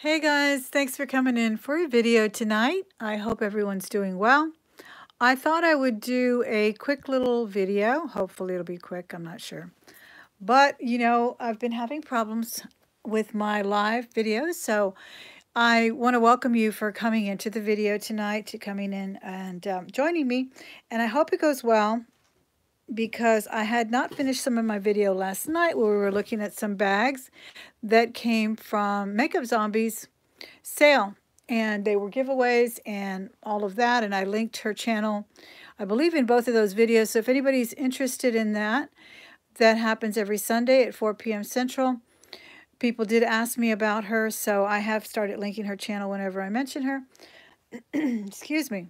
Hey guys, thanks for coming in for a video tonight. I hope everyone's doing well. I thought I would do a quick little video. Hopefully it'll be quick, I'm not sure. But, I've been having problems with my live videos, so I want to welcome you for coming into the video tonight, to coming in and joining me. And I hope it goes well, because I had not finished some of my video last night where we were looking at some bags that came from Makeup Zombies sale, and they were giveaways and all of that, and I linked her channel, I believe, in both of those videos. So if anybody's interested in that, that happens every Sunday at 4 p.m. Central. People did ask me about her, so I have started linking her channel whenever I mention her. Excuse me.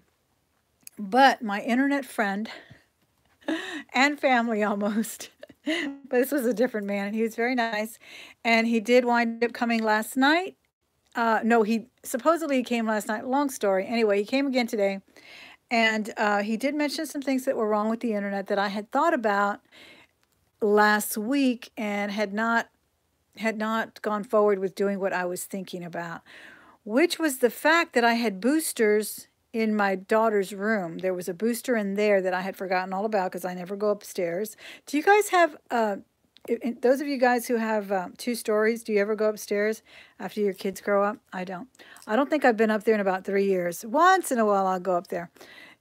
But my internet friend and family almost, but this was a different man, and he was very nice, and he did wind up coming last night. No, he supposedly came last night. Long story. Anyway, he came again today, and he did mention some things that were wrong with the internet that I had thought about last week and had not gone forward with doing what I was thinking about, which was the fact that I had boosters in my daughter's room. There was a booster in there that I had forgotten all about because I never go upstairs. Do you guys have, those of you guys who have 2 stories, do you ever go upstairs after your kids grow up? I don't. I don't think I've been up there in about 3 years. Once in a while I'll go up there,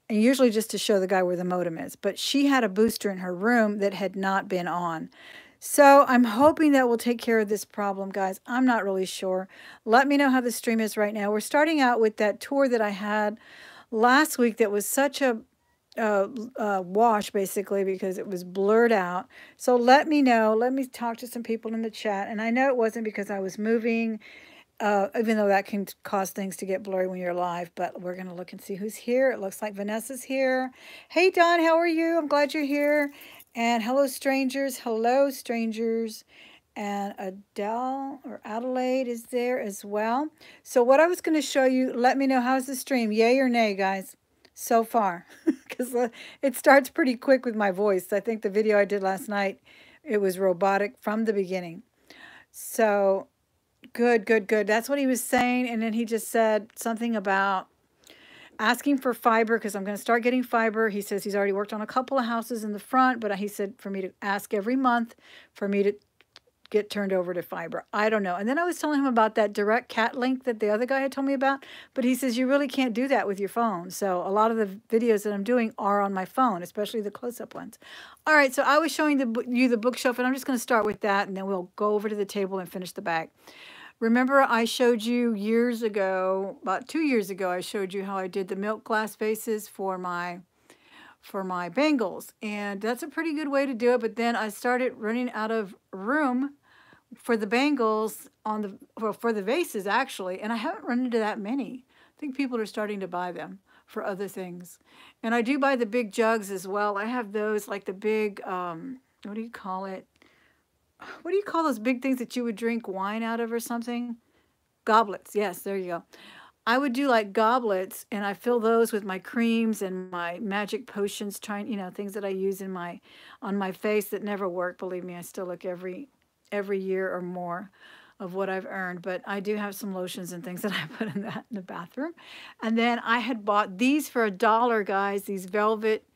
and usually just to show the guy where the modem is. But she had a booster in her room that had not been on. So I'm hoping that will take care of this problem, guys. I'm not really sure. Let me know how the stream is right now. We're starting out with that tour that I had last week that was such a wash, basically, because it was blurred out. So let me know. Let me talk to some people in the chat. And I know it wasn't because I was moving, even though that can cause things to get blurry when you're live. But we're going to look and see who's here. It looks like Vanessa's here. Hey, Don, how are you? I'm glad you're here. And hello, strangers. Hello, strangers. And Adele or Adelaide is there as well. So what I was going to show you, let me know, how's the stream? Yay or nay, guys, so far? Because it starts pretty quick with my voice. I think the video I did last night, it was robotic from the beginning. So good, good, good. That's what he was saying. And then he just said something about asking for fiber, because I'm going to start getting fiber. He says he's already worked on a couple of houses in the front, but he said for me to ask every month for me to get turned over to fiber. I don't know. And then I was telling him about that direct cat link that the other guy had told me about, but he says you really can't do that with your phone. So a lot of the videos that I'm doing are on my phone, especially the close-up ones. All right, so I was showing you the bookshelf, and I'm just going to start with that, and then we'll go over to the table and finish the bag. Remember, I showed you years ago, about 2 years ago, I showed you how I did the milk glass vases for my bangles, and that's a pretty good way to do it. But then I started running out of room for the bangles for the vases, actually, and I haven't run into that many. I think people are starting to buy them for other things, and I do buy the big jugs as well. I have those, like the big what do you call it? What do you call those big things that you would drink wine out of or something? Goblets. Yes, there you go. I would do like goblets, and I fill those with my creams and my magic potions, things that I use on my face that never work. Believe me, I still look every year or more of what I've earned. But I do have some lotions and things that I put in the bathroom. And then I had bought these for $1, guys, these velvet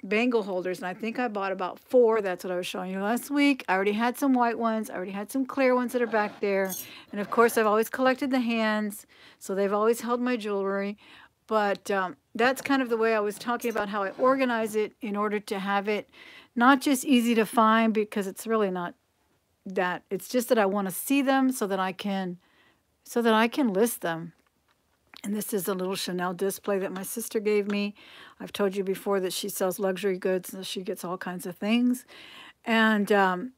bangle holders, and I think I bought about 4. That's what I was showing you last week. I already had some white ones. I already had some clear ones that are back there. And of course, I've always collected the hands, so they've always held my jewelry. But that's kind of the way I was talking about how I organize it in order to have it not just easy to find, because it's really not that. It's just that I want to see them so that I can list them. And this is a little Chanel display that my sister gave me. I've told you before that she sells luxury goods, so she gets all kinds of things. And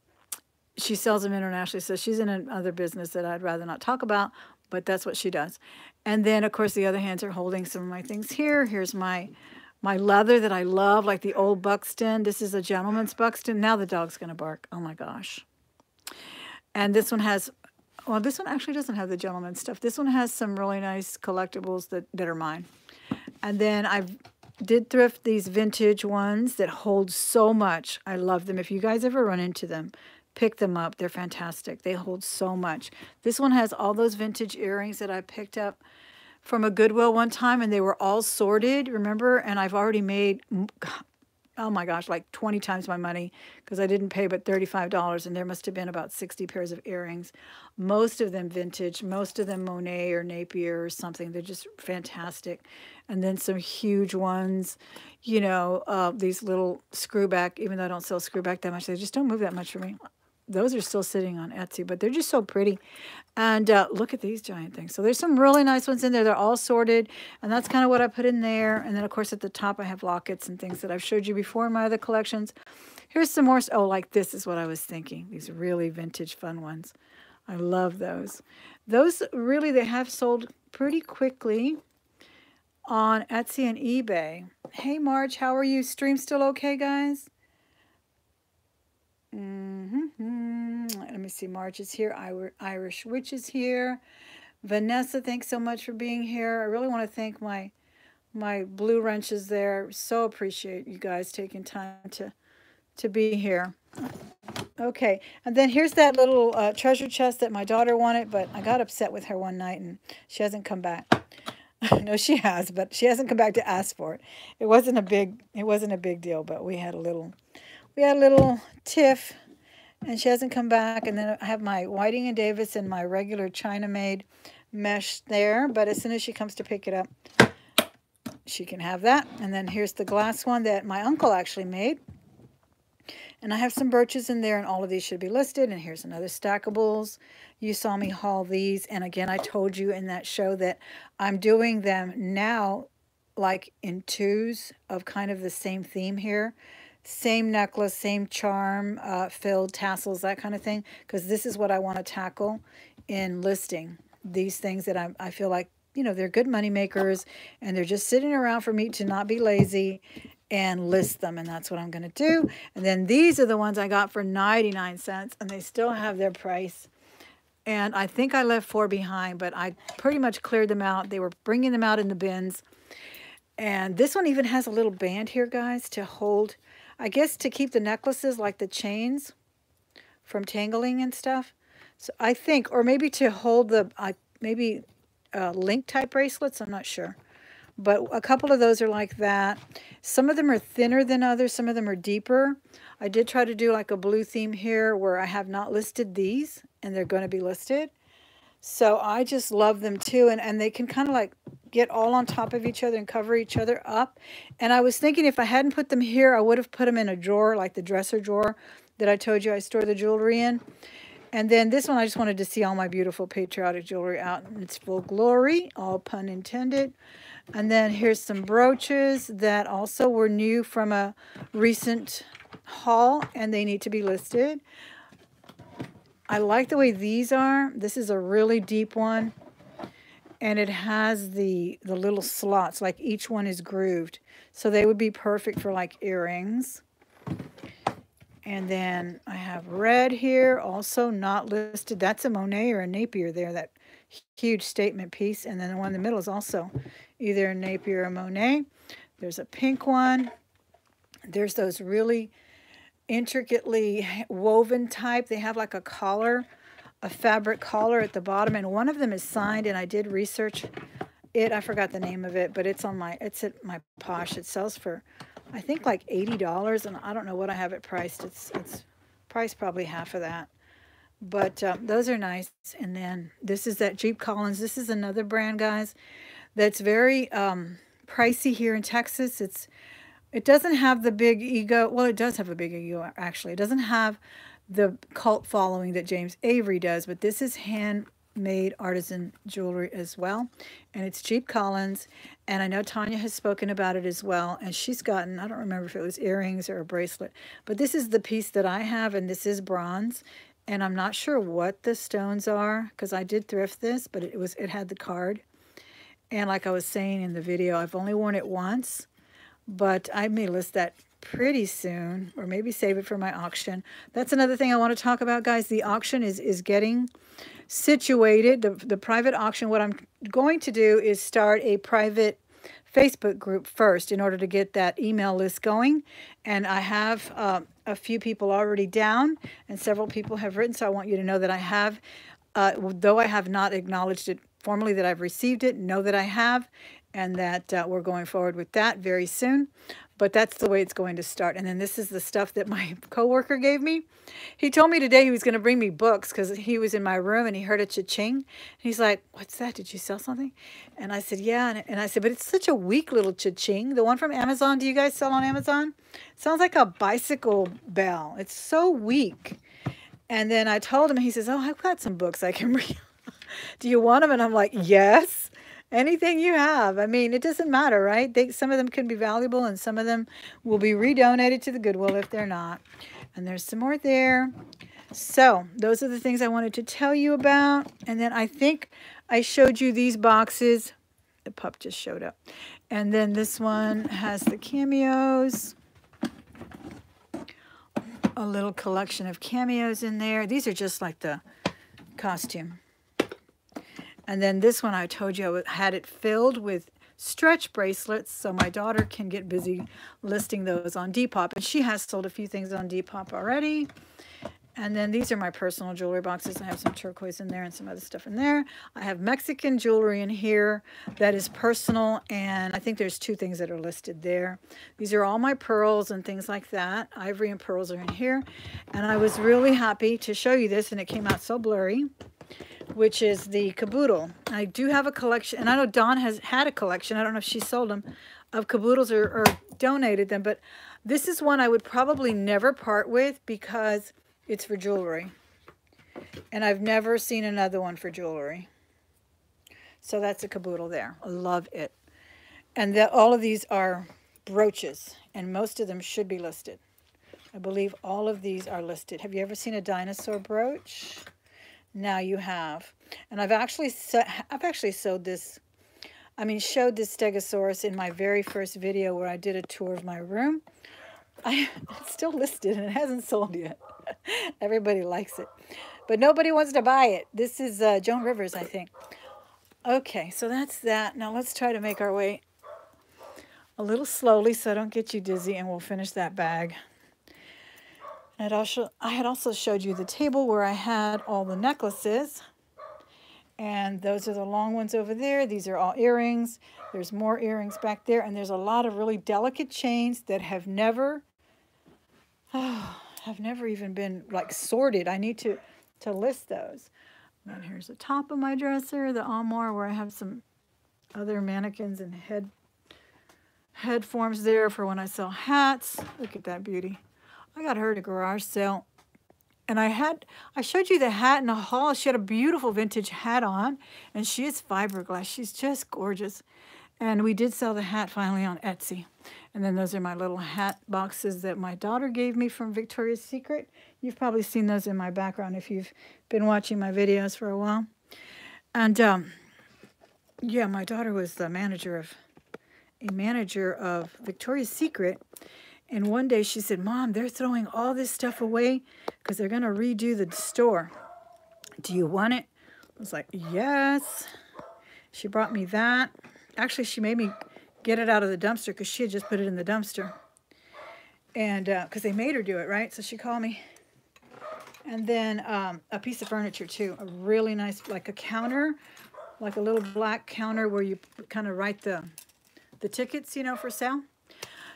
she sells them internationally, so she's in another business that I'd rather not talk about, but that's what she does. And then, of course, the other hands are holding some of my things here. Here's my leather that I love, like the old Buxton. This is a gentleman's Buxton. Now the dog's going to bark. Oh, my gosh. And this one has... Well, this one actually doesn't have the gentleman stuff. This one has some really nice collectibles that are mine. And then I did thrift these vintage ones that hold so much. I love them. If you guys ever run into them, pick them up. They're fantastic. They hold so much. This one has all those vintage earrings that I picked up from a Goodwill one time, and they were all sorted, remember? And I've already made, oh my gosh, like 20 times my money, because I didn't pay but $35, and there must have been about 60 pairs of earrings. Most of them vintage, most of them Monet or Napier or something. They're just fantastic. And then some huge ones, you know, these little screwback, even though I don't sell screwback that much, they just don't move that much for me. Those are still sitting on Etsy, but they're just so pretty. And look at these giant things. So there's some really nice ones in there. They're all sorted, and that's kind of what I put in there. And then, of course, at the top, I have lockets and things that I've showed you before in my other collections. Here's some more. Oh, like this is what I was thinking. These really vintage fun ones. I love those. Those really, they have sold pretty quickly on Etsy and eBay. Hey, Marge, how are you? Stream still okay, guys? Let me see. Marge is here. Irish Witch is here. Vanessa, thanks so much for being here. I really want to thank my blue wrenches there. So appreciate you guys taking time to be here. Okay, and then here's that little treasure chest that my daughter wanted, but I got upset with her one night and she hasn't come back. No, she has, but she hasn't come back to ask for it. It wasn't a big deal, but we had a little tiff, and she hasn't come back. And then I have my Whiting and Davis and my regular China-made mesh there, but as soon as she comes to pick it up, she can have that. And then here's the glass one that my uncle actually made. And I have some brooches in there, and all of these should be listed. And here's another stackables. You saw me haul these. And again, I told you in that show that I'm doing them now like in twos of kind of the same theme here. Same necklace, same charm, filled tassels, that kind of thing. Because this is what I want to tackle in listing. These things that I feel like, you know, they're good money makers. And they're just sitting around for me to not be lazy and list them, and that's what I'm going to do. And then these are the ones I got for 99 cents, and they still have their price. And I think I left 4 behind, but I pretty much cleared them out. They were bringing them out in the bins. And this one even has a little band here, guys, to hold, I guess, to keep the necklaces, like the chains, from tangling and stuff. So I think, or maybe to hold the, maybe link type bracelets, I'm not sure. But a couple of those are like that. Some of them are thinner than others. Some of them are deeper. I did try to do like a blue theme here where I have not listed these, and they're going to be listed. So I just love them too. And they can kind of like get all on top of each other and cover each other up. And I was thinking if I hadn't put them here, I would have put them in a drawer, like the dresser drawer that I told you I store the jewelry in. And then this one, I just wanted to see all my beautiful patriotic jewelry out in its full glory, all pun intended. And then here's some brooches that also were new from a recent haul, and they need to be listed. I like the way these are. This is a really deep one, and it has the little slots, like each one is grooved. So they would be perfect for like earrings. And then I have red here, also not listed. That's a Monet or a Napier there, that huge statement piece. And then the one in the middle is also either a Napier or Monet. There's a pink one. There's those really intricately woven type. They have like a collar, a fabric collar at the bottom. And one of them is signed, and I did research it. I forgot the name of it, but it's at my Posh. It sells for, I think, like $80, and I don't know what I have it priced. It's priced probably half of that. But those are nice. And then this is that Jeep Collins. This is another brand, guys, that's very pricey here in Texas. It doesn't have the big ego. Well, it does have a big ego, actually. It doesn't have the cult following that James Avery does, but this is handmade artisan jewelry as well. And it's Jeep Collins. And I know Tanya has spoken about it as well. And she's gotten, I don't remember if it was earrings or a bracelet, but this is the piece that I have, and this is bronze. And I'm not sure what the stones are, because I did thrift this, but it had the card. And like I was saying in the video, I've only worn it once, but I may list that pretty soon, or maybe save it for my auction. That's another thing I want to talk about, guys. The auction is getting situated. The private auction, what I'm going to do is start a private Facebook group first in order to get that email list going. And I have a few people already down, and several people have written, so I want you to know that I have, though I have not acknowledged it formally that I've received it, know that I have, and that we're going forward with that very soon. But that's the way it's going to start. And then this is the stuff that my coworker gave me. He told me today he was going to bring me books because he was in my room and he heard a cha-ching. He's like, "What's that? Did you sell something?" And I said, "Yeah." And I said, "But it's such a weak little cha-ching. The one from Amazon, do you guys sell on Amazon? It sounds like a bicycle bell. It's so weak." And then I told him, he says, "Oh, I've got some books I can read. Do you want them?" And I'm like, "Yes. Anything you have." I mean, it doesn't matter, right? Some of them can be valuable and some of them will be redonated to the Goodwill if they're not. And there's some more there. So those are the things I wanted to tell you about. And then I think I showed you these boxes. The pup just showed up. And then this one has the cameos. A little collection of cameos in there. These are just like the costume. And then this one, I told you I had it filled with stretch bracelets, so my daughter can get busy listing those on Depop. And she has sold a few things on Depop already. And then these are my personal jewelry boxes. I have some turquoise in there and some other stuff in there. I have Mexican jewelry in here that is personal, and I think there's 2 things that are listed there. These are all my pearls and things like that. Ivory and pearls are in here. And I was really happy to show you this, and it came out so blurry, which is the caboodle. I do have a collection, and I know Dawn has had a collection. I don't know if she sold them, of caboodles or donated them, but this is one I would probably never part with because it's for jewelry. And I've never seen another one for jewelry. So that's a caboodle there. I love it. And all of these are brooches, and most of them should be listed. I believe all of these are listed. Have you ever seen a dinosaur brooch? Now you have. And I've actually showed this Stegosaurus in my very first video where I did a tour of my room. It's still listed and it hasn't sold yet. Everybody likes it. But nobody wants to buy it. This is Joan Rivers, I think. Okay, so that's that. Now let's try to make our way a little slowly so I don't get you dizzy, and we'll finish that bag. And I had also showed you the table where I had all the necklaces. And those are the long ones over there. These are all earrings. There's more earrings back there. And there's a lot of really delicate chains that have never even been like sorted. I need to list those. And here's the top of my dresser, the armoire where I have some other mannequins and head forms there for when I sell hats. Look at that beauty. I got her at a garage sale. And I showed you the hat in the haul. She had a beautiful vintage hat on, and she is fiberglass. She's just gorgeous. And we did sell the hat finally on Etsy. And then those are my little hat boxes that my daughter gave me from Victoria's Secret. You've probably seen those in my background if you've been watching my videos for a while. And yeah, my daughter was the manager of Victoria's Secret. And one day she said, "Mom, they're throwing all this stuff away because they're going to redo the store. Do you want it?" I was like, "Yes." She brought me that. Actually, she made me get it out of the dumpster because she had just put it in the dumpster. And because they made her do it, right? So she called me. And then a piece of furniture, too. A really nice, like a counter, like a little black counter where you kind of write the tickets, for sale.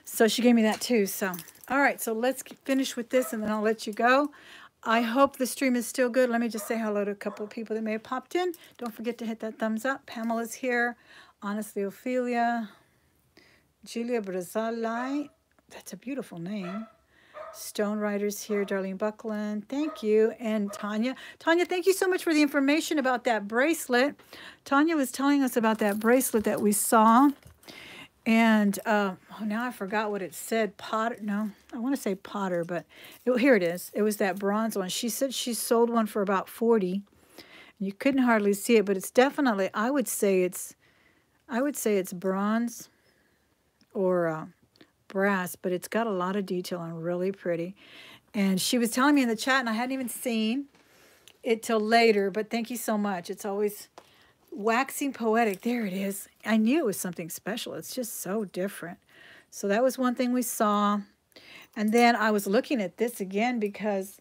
So she gave me that too. So, all right, so let's finish with this and then I'll let you go. I hope the stream is still good. Let me just say hello to a couple of people that may have popped in. Don't forget to hit that thumbs up. Pamela's here. Honestly, Ophelia. Julia Brazalai. That's a beautiful name. Stone Riders here. Darlene Buckland. Thank you. And Tanya. Tanya, thank you so much for the information about that bracelet. Tanya was telling us about that bracelet that we saw. And oh, now I forgot what it said. Potter? No, I want to say Potter, but here it is. It was that bronze one. She said she sold one for about $40. You couldn't hardly see it, but it's definitely. I would say it's bronze or brass, but it's got a lot of detail and really pretty. And she was telling me in the chat, and I hadn't even seen it till later. But thank you so much. It's always waxing poetic. There it is. I knew it was something special. It's just so different. So that was one thing we saw. And then I was looking at this again because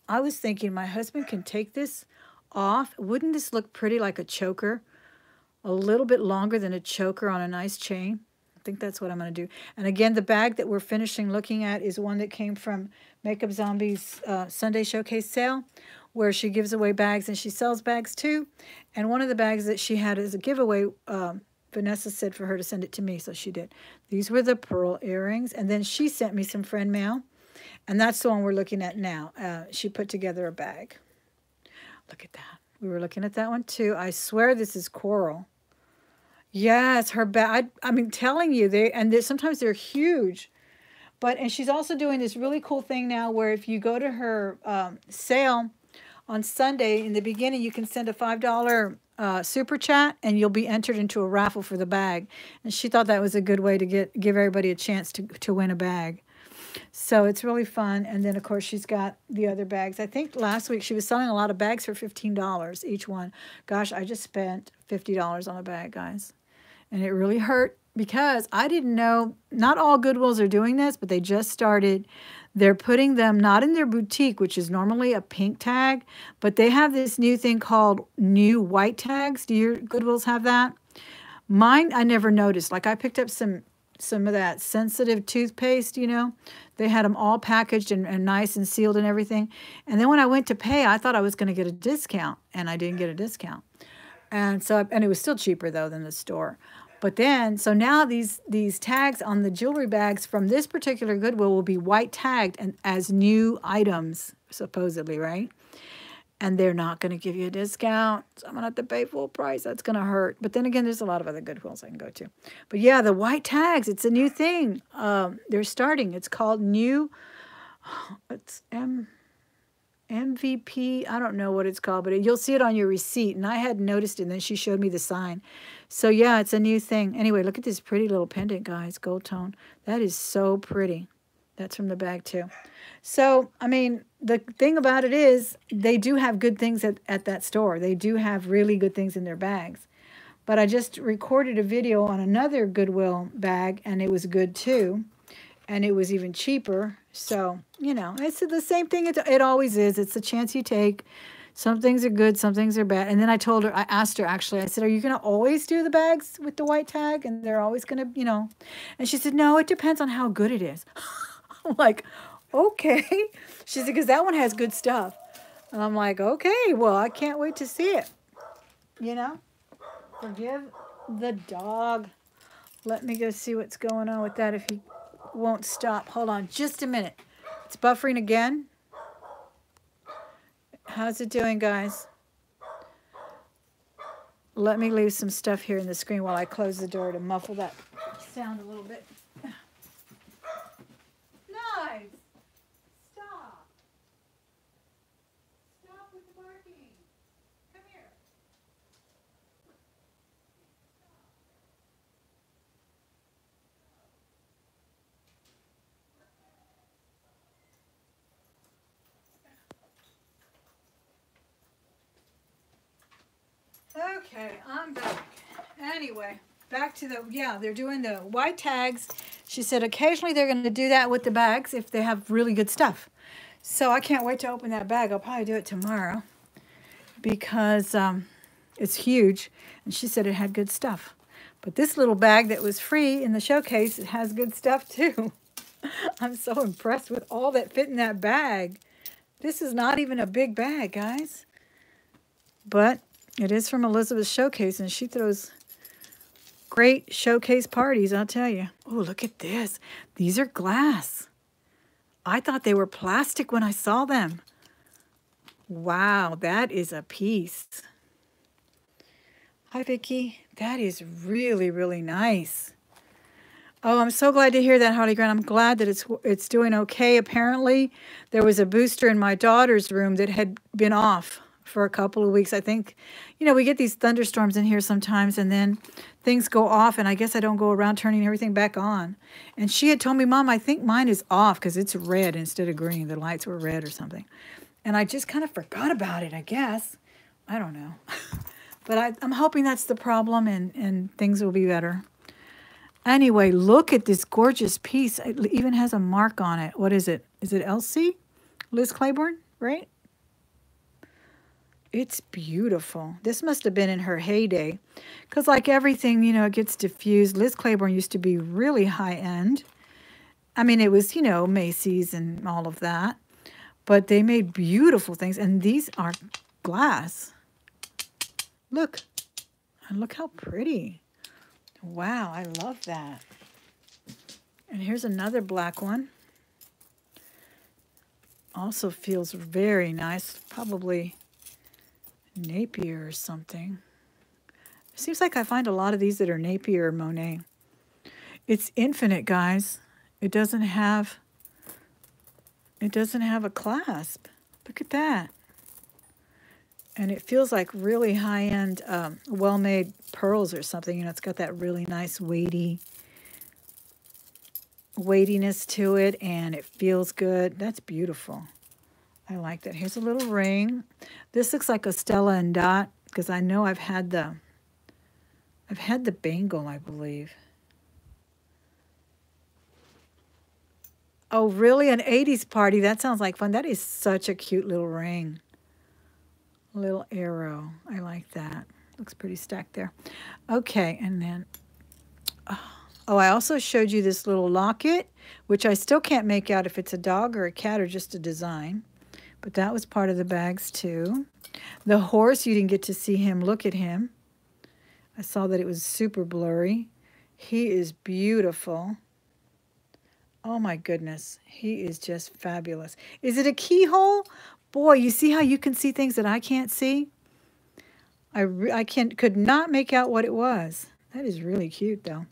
I was thinking my husband can take this off. Wouldn't this look pretty like a choker? A little bit longer than a choker on a nice chain. I think that's what I'm going to do. And again, the bag that we're finishing looking at is one that came from Makeup Zombie's Sunday Showcase sale, where she gives away bags and she sells bags too. And one of the bags that she had as a giveaway, Vanessa said for her to send it to me, so she did. These were the pearl earrings. And then she sent me some friend mail. And that's the one we're looking at now. She put together a bag. Look at that. We were looking at that one too. I swear this is coral. Yes, her bag. I mean, telling you, sometimes they're huge. And she's also doing this really cool thing now where if you go to her sale on Sunday, in the beginning, you can send a $5 super chat and you'll be entered into a raffle for the bag. And she thought that was a good way to give everybody a chance to win a bag. So it's really fun. And then, of course, she's got the other bags. I think last week she was selling a lot of bags for $15 each one. Gosh, I just spent $50 on a bag, guys. And it really hurt because I didn't know, not all Goodwills are doing this, but they just started. They're putting them not in their boutique, which is normally a pink tag, but they have this new thing called new white tags. Do your Goodwills have that? Mine, I never noticed. Like I picked up some of that sensitive toothpaste, you know. They had them all packaged and nice and sealed and everything. And then when I went to pay, I thought I was going to get a discount, and I didn't get a discount. And so, and it was still cheaper though than the store. But then, so now these tags on the jewelry bags from this particular Goodwill will be white tagged and as new items, supposedly, right? And they're not going to give you a discount. So I'm going to have to pay full price. That's going to hurt. But then again, there's a lot of other Goodwills I can go to. But yeah, the white tags, it's a new thing. They're starting. It's called new, it's MVP. I don't know what it's called, but you'll see it on your receipt. And I hadn't noticed it, and then she showed me the sign. So yeah, it's a new thing. Anyway, look at this pretty little pendant, guys, gold tone. That is so pretty. That's from the bag too. So, I mean, the thing about it is they do have good things at that store. They do have really good things in their bags. But I just recorded a video on another Goodwill bag, and it was good too. And it was even cheaper. So, you know, it's the same thing it always is. It's a chance you take. Some things are good, some things are bad. And then I asked her actually, I said, are you going to always do the bags with the white tag? And they're always going to, you know. And she said, no, it depends on how good it is. I'm like, okay. She said, because that one has good stuff. And I'm like, okay, well, I can't wait to see it. You know, forgive the dog. Let me go see what's going on with that if he won't stop. Hold on just a minute. It's buffering again. How's it doing, guys? Let me leave some stuff here in the screen while I close the door to muffle that sound a little bit. Nice. Stop. Stop with the barking. Come here. Okay, I'm back. Anyway, back to they're doing the white tags. She said occasionally they're going to do that with the bags if they have really good stuff. So I can't wait to open that bag. I'll probably do it tomorrow because it's huge. And she said it had good stuff. But this little bag that was free in the showcase, it has good stuff too. I'm so impressed with all that fit in that bag. This is not even a big bag, guys. But it is from Elizabeth's Showcase, and she throws great showcase parties, I'll tell you. Oh, look at this. These are glass. I thought they were plastic when I saw them. Wow, that is a piece. Hi, Vicki. That is really, really nice. Oh, I'm so glad to hear that, Harley Grant. I'm glad that it's doing okay. Apparently, there was a booster in my daughter's room that had been off for a couple of weeks. I think, you know, we get these thunderstorms in here sometimes, and then things go off, and I guess I don't go around turning everything back on. And she had told me, Mom, I think mine is off because it's red instead of green. The lights were red or something. And I just kind of forgot about it, I guess. I don't know. But I'm hoping that's the problem, and things will be better. Anyway, look at this gorgeous piece. It even has a mark on it. What is it? Is it Elsie? Liz Claiborne, right? It's beautiful. This must have been in her heyday. Because like everything, it gets diffused. Liz Claiborne used to be really high-end. I mean, it was, Macy's and all of that. But they made beautiful things. And these are glass. Look. And look how pretty. Wow, I love that. And here's another black one. Also feels very nice. Probably Napier or something. It seems like I find a lot of these that are Napier or Monet. It's infinite, guys. It doesn't have a clasp. Look at that. And it feels like really high-end, well-made pearls or something. It's got that really nice weightiness to it, and it feels good. That's beautiful. I like that. Here's a little ring. This looks like a Stella and Dot because I know I've had the bangle, I believe. Oh, really? An 80s party? That sounds like fun. That is such a cute little ring. Little arrow. I like that. Looks pretty stacked there. Okay, and then, oh, I also showed you this little locket, which I still can't make out if it's a dog or a cat or just a design. But that was part of the bags too. The horse, you didn't get to see him. Look at him. I saw that it was super blurry. He is beautiful. Oh my goodness. He is just fabulous. Is it a keyhole? Boy, you see how you can see things that I can't see? I could not make out what it was. That is really cute though.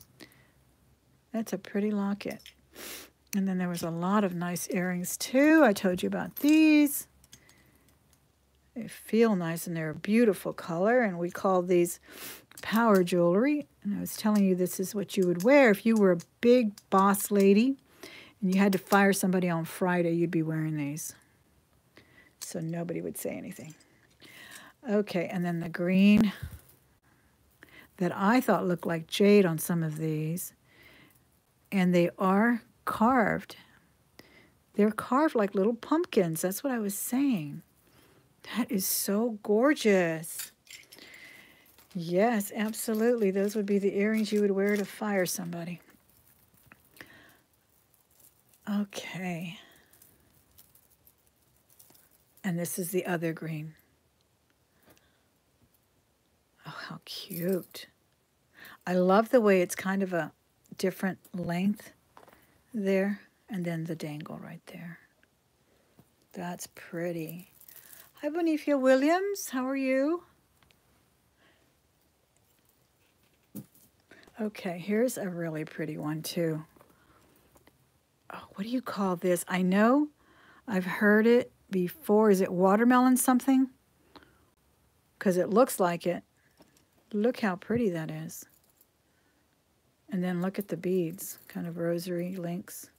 That's a pretty locket. And then there was a lot of nice earrings too. I told you about these. They feel nice and they're a beautiful color. And we call these power jewelry. And I was telling you this is what you would wear if you were a big boss lady and you had to fire somebody on Friday, you'd be wearing these. So nobody would say anything. Okay, and then the green that I thought looked like jade on some of these. And they are carved. They're carved like little pumpkins. That's what I was saying. That is so gorgeous. Yes, absolutely. Those would be the earrings you would wear to fire somebody. Okay. And this is the other green. Oh, how cute. I love the way it's kind of a different length there. And then the dangle right there. That's pretty. Hi, Boniface Williams. How are you? Okay, here's a really pretty one too. Oh, what do you call this? I know I've heard it before. Is it watermelon something? Because it looks like it. Look how pretty that is. And then look at the beads, kind of rosary links.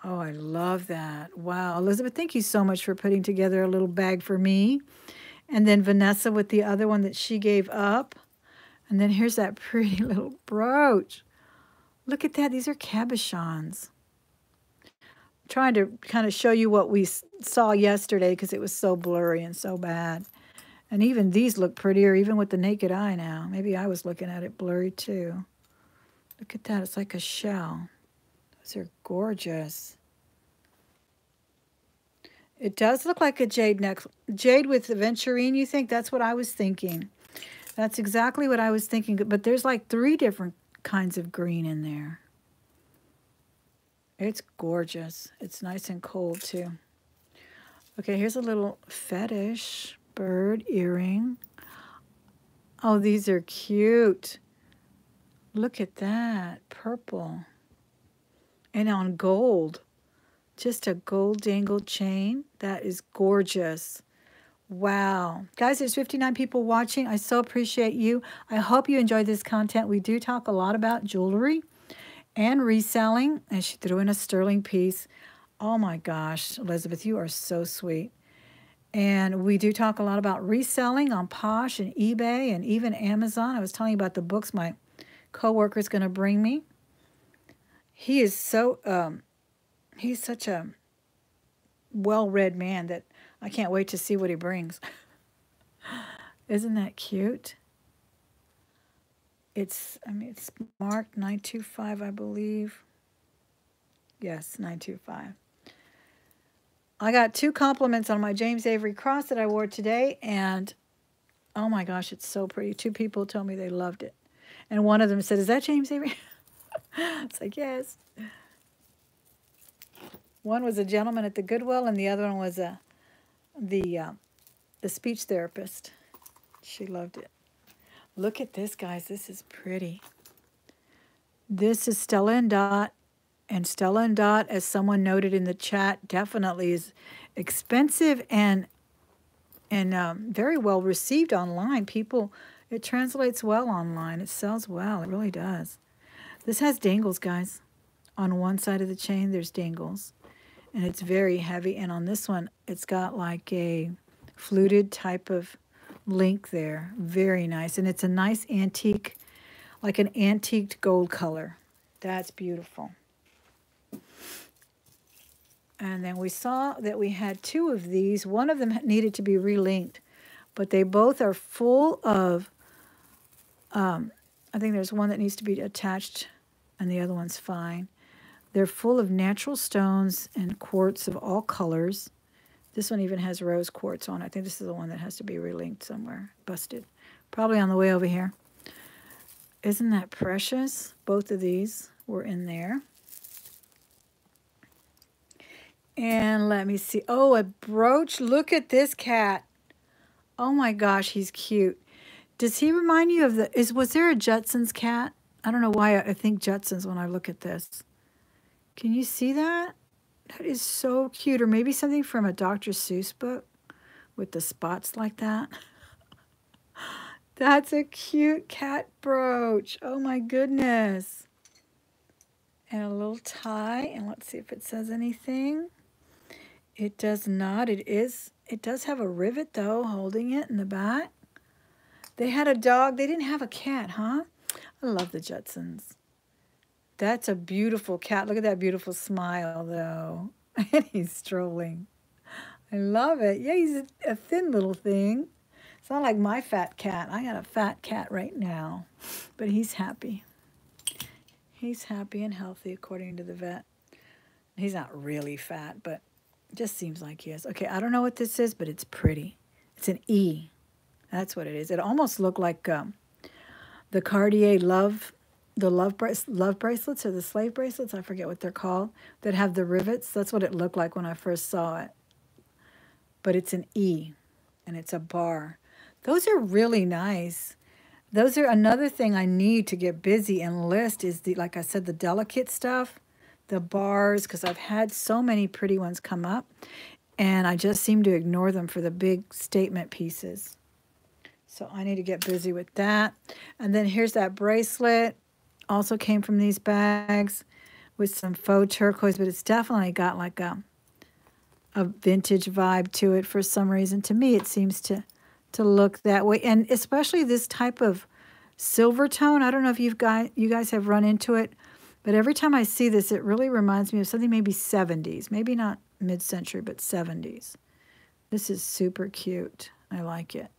Oh, I love that. Wow. Elizabeth, thank you so much for putting together a little bag for me. And then Vanessa with the other one that she gave up. And then here's that pretty little brooch. Look at that. These are cabochons. I'm trying to kind of show you what we saw yesterday because it was so blurry and so bad. And even these look prettier even with the naked eye now. Maybe I was looking at it blurry too. Look at that. It's like a shell. Those are gorgeous. It does look like a jade necklace. Jade with aventurine, you think? That's what I was thinking. That's exactly what I was thinking. But there's like 3 different kinds of green in there. It's gorgeous. It's nice and cold too. Okay, here's a little fetish bird earring. Oh, these are cute. Look at that. Purple. And on gold. Just a gold dangled chain. That is gorgeous. Wow. Guys, there's 59 people watching. I so appreciate you. I hope you enjoyed this content. We do talk a lot about jewelry and reselling. And she threw in a sterling piece. Oh my gosh, Elizabeth, you are so sweet. And we do talk a lot about reselling on Posh and eBay and even Amazon. I was telling you about the books my co-worker is going to bring me. He is so, he's such a well-read man that I can't wait to see what he brings. Isn't that cute? It's marked 925, I believe. Yes, 925. I got 2 compliments on my James Avery cross that I wore today, and oh my gosh, it's so pretty. 2 people told me they loved it. And one of them said, "Is that James Avery?" It's like, yes. One was a gentleman at the Goodwill, and the other one was the speech therapist. She loved it. Look at this, guys. This is pretty. This is Stella and Dot. And Stella and Dot, as someone noted in the chat, definitely is expensive and very well received online. People, it translates well online. It sells well. It really does. This has dangles, guys. On one side of the chain, there's dangles. And it's very heavy. And on this one, it's got like a fluted type of link there. Very nice. And it's a nice antique, like an antiqued gold color. That's beautiful. And then we saw that we had 2 of these. One of them needed to be relinked, but they both are full of, I think there's one that needs to be attached and the other one's fine. They're full of natural stones and quartz of all colors. This one even has rose quartz on it. I think this is the one that has to be relinked somewhere, busted. Probably on the way over here. Isn't that precious? Both of these were in there. And let me see. Oh, a brooch. Look at this cat. Oh my gosh, he's cute. Does he remind you of was there a Jetsons cat? I don't know why I think Jetsons when I look at this. Can you see that? That is so cute. Or maybe something from a Dr. Seuss book with the spots like that. That's a cute cat brooch. Oh my goodness. And a little tie. And let's see if it says anything. It does not. It does have a rivet, though, holding it in the back. They had a dog. They didn't have a cat, huh? I love the Jetsons. That's a beautiful cat. Look at that beautiful smile, though. And he's strolling. I love it. Yeah, he's a thin little thing. It's not like my fat cat. I got a fat cat right now. But he's happy. He's happy and healthy, according to the vet. He's not really fat, but it just seems like he is. Okay, I don't know what this is, but it's pretty. It's an E. That's what it is. It almost looked like the Cartier love bracelets or the slave bracelets. I forget what they're called. That have the rivets. That's what it looked like when I first saw it. But it's an E, and it's a bar. Those are really nice. Those are another thing I need to get busy and list is like I said, the delicate stuff. The bars, because I've had so many pretty ones come up, and I just seem to ignore them for the big statement pieces. So I need to get busy with that. And then here's that bracelet. Also came from these bags with some faux turquoise, but it's definitely got like a vintage vibe to it for some reason. To me, it seems to look that way. And especially this type of silver tone. I don't know if you guys have run into it. But every time I see this, it really reminds me of something maybe 70s. Maybe not mid-century, but 70s. This is super cute. I like it.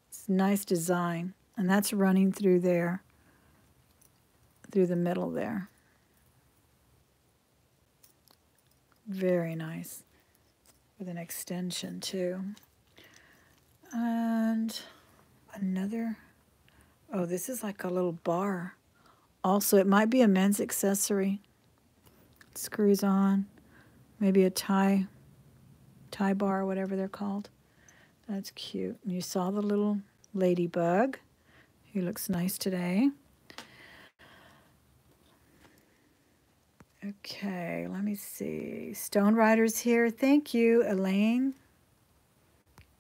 It's a nice design. And that's running through there, through the middle there. Very nice. With an extension, too. And another. Oh, this is like a little bar. Also, it might be a men's accessory. It screws on. Maybe a tie bar or whatever they're called. That's cute. And you saw the little ladybug. He looks nice today. Okay, let me see. Stone Rider's here. Thank you, Elaine.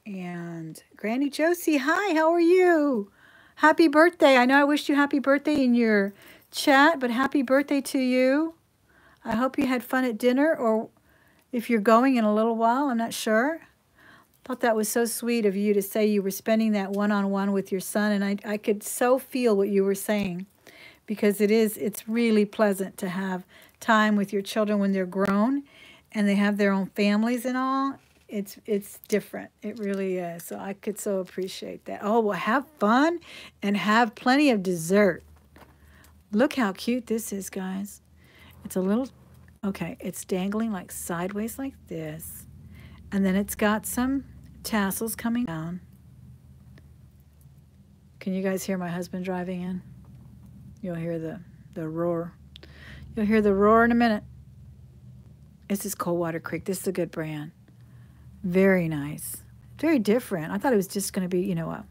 And Granny Josie, hi, how are you? Happy birthday. I know I wished you happy birthday in your chat, but happy birthday to you. I hope you had fun at dinner, or if you're going in a little while, I'm not sure. Thought that was so sweet of you to say you were spending that one-on-one with your son, and I could so feel what you were saying. because it's really pleasant to have time with your children when they're grown and they have their own families and all. It's different. It really is. So I could so appreciate that. Oh, well, have fun and have plenty of dessert. Look how cute this is, guys. It's a little, okay, it's dangling like sideways like this. And then it's got some tassels coming down. Can you guys hear my husband driving in? You'll hear the roar. You'll hear the roar in a minute. This is Coldwater Creek. This is a good brand. Very nice. Very different. I thought it was just going to be, you know,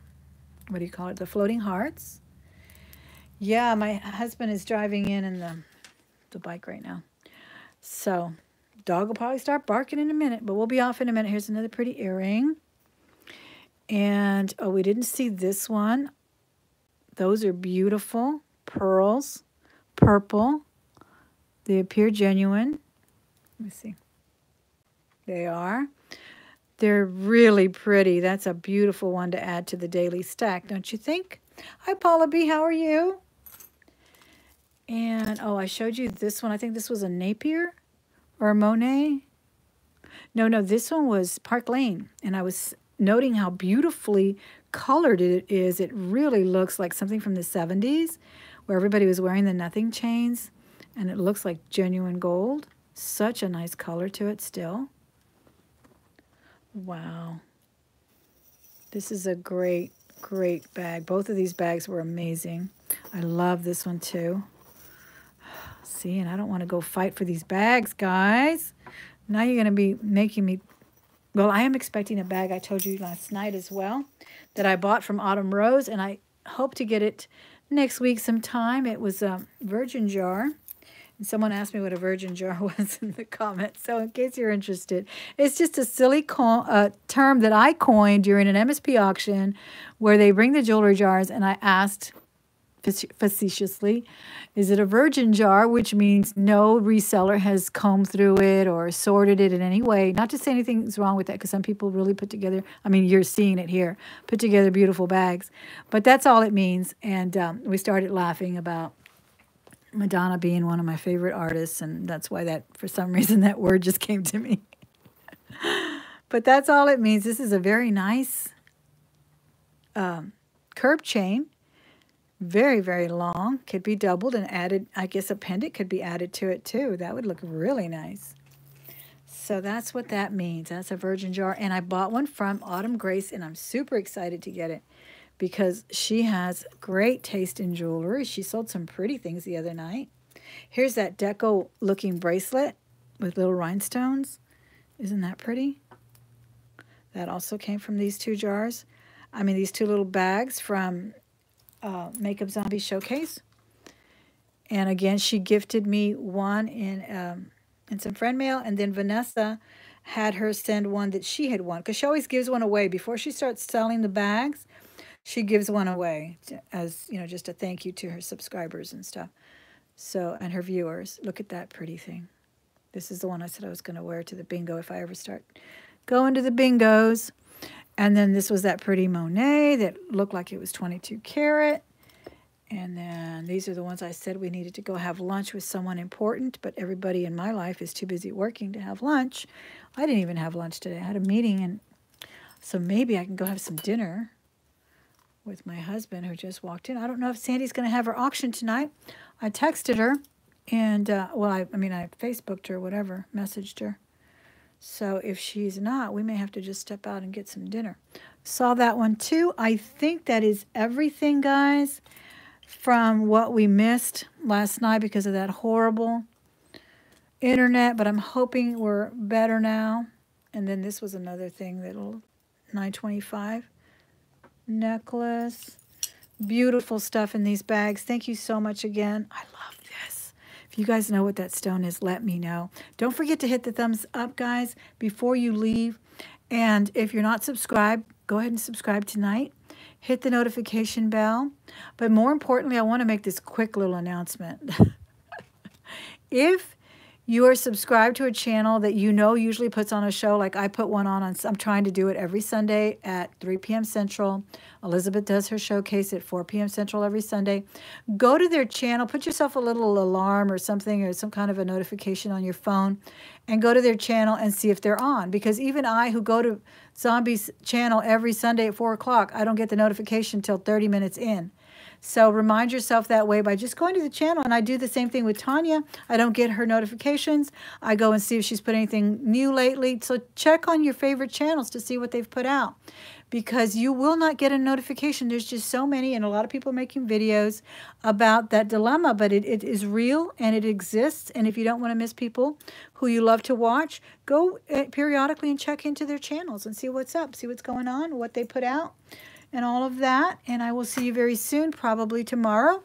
what do you call it? The floating hearts. Yeah, my husband is driving in the bike right now. So, dog will probably start barking in a minute, but we'll be off in a minute. Here's another pretty earring. And, oh, we didn't see this one. Those are beautiful. Pearls. Purple. They appear genuine. Let me see. They are. They're really pretty. That's a beautiful one to add to the daily stack, don't you think? Hi, Paula B. How are you? And, oh, I showed you this one. I think this was a Napier or a Monet. No, this one was Park Lane. And I was noting how beautifully colored it is. It really looks like something from the 70s where everybody was wearing the nothing chains. And it looks like genuine gold. Such a nice color to it still. Wow. This is a great, great bag. Both of these bags were amazing. I love this one too. See, and I don't want to go fight for these bags, guys. Now you're going to be making me... Well, I am expecting a bag I told you last night as well that I bought from Autumn Rose, and I hope to get it next week sometime. It was a virgin jar. And someone asked me what a virgin jar was in the comments. So in case you're interested, it's just a silly term that I coined during an MSP auction where they bring the jewelry jars, and I asked facetiously, is it a virgin jar, which means no reseller has combed through it or sorted it in any way. Not to say anything's wrong with that, because some people really put together, I mean, you're seeing it here, put together beautiful bags. But that's all it means. And we started laughing about Madonna being one of my favorite artists, and that's why that, for some reason, that word just came to me. But that's all it means. This is a very nice curb chain. Very, very long. Could be doubled and added. I guess a pendant could be added to it too. That would look really nice. So that's what that means. That's a virgin jar. And I bought one from Autumn Grace, and I'm super excited to get it because she has great taste in jewelry. She sold some pretty things the other night. Here's that deco-looking bracelet with little rhinestones. Isn't that pretty? That also came from these two jars. I mean, these two little bags from Makeup Zombie Showcase. And again, she gifted me one in some friend mail, and then Vanessa had her send one that she had won, because she always gives one away before she starts selling the bags. She gives one away as, you know, just a thank you to her subscribers and stuff. So, and her viewers. Look at that pretty thing. This is the one I said I was going to wear to the bingo if I ever start going to the bingos. And then this was that pretty Monet that looked like it was 22 karat. And then these are the ones I said we needed to go have lunch with someone important, but everybody in my life is too busy working to have lunch. I didn't even have lunch today. I had a meeting, and so maybe I can go have some dinner with my husband who just walked in. I don't know if Sandy's going to have her auction tonight. I texted her, and, well, I Facebooked her, whatever, messaged her. So if she's not, we may have to just step out and get some dinner. Saw that one too. I think that is everything, guys, from what we missed last night because of that horrible internet. But I'm hoping we're better now. And then this was another thing, that little 925 necklace. Beautiful stuff in these bags. Thank you so much again. I love this. If you guys know what that stone is, let me know. Don't forget to hit the thumbs up, guys, before you leave. And if you're not subscribed, go ahead and subscribe tonight. Hit the notification bell. But more importantly, I want to make this quick little announcement. If you are subscribed to a channel that you know usually puts on a show, like I put one on, I'm trying to do it every Sunday at 3 p.m. Central. Elizabeth does her showcase at 4 p.m. Central every Sunday. Go to their channel, put yourself a little alarm or something, or some kind of a notification on your phone, and go to their channel and see if they're on. Because even I, who go to Zombie's channel every Sunday at 4 o'clock, I don't get the notification until 30 minutes in. So remind yourself that way by just going to the channel. And I do the same thing with Tanya. I don't get her notifications. I go and see if she's put anything new lately. So check on your favorite channels to see what they've put out, because you will not get a notification. There's just so many, and a lot of people are making videos about that dilemma, but it is real and it exists. And if you don't want to miss people who you love to watch, go periodically and check into their channels and see what's up, see what's going on, what they put out, and all of that. And I will see you very soon, probably tomorrow.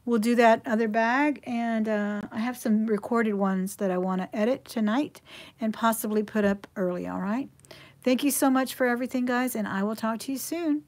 We'll do that other bag, and I have some recorded ones that I want to edit tonight and possibly put up early, all right? Thank you so much for everything, guys, and I will talk to you soon.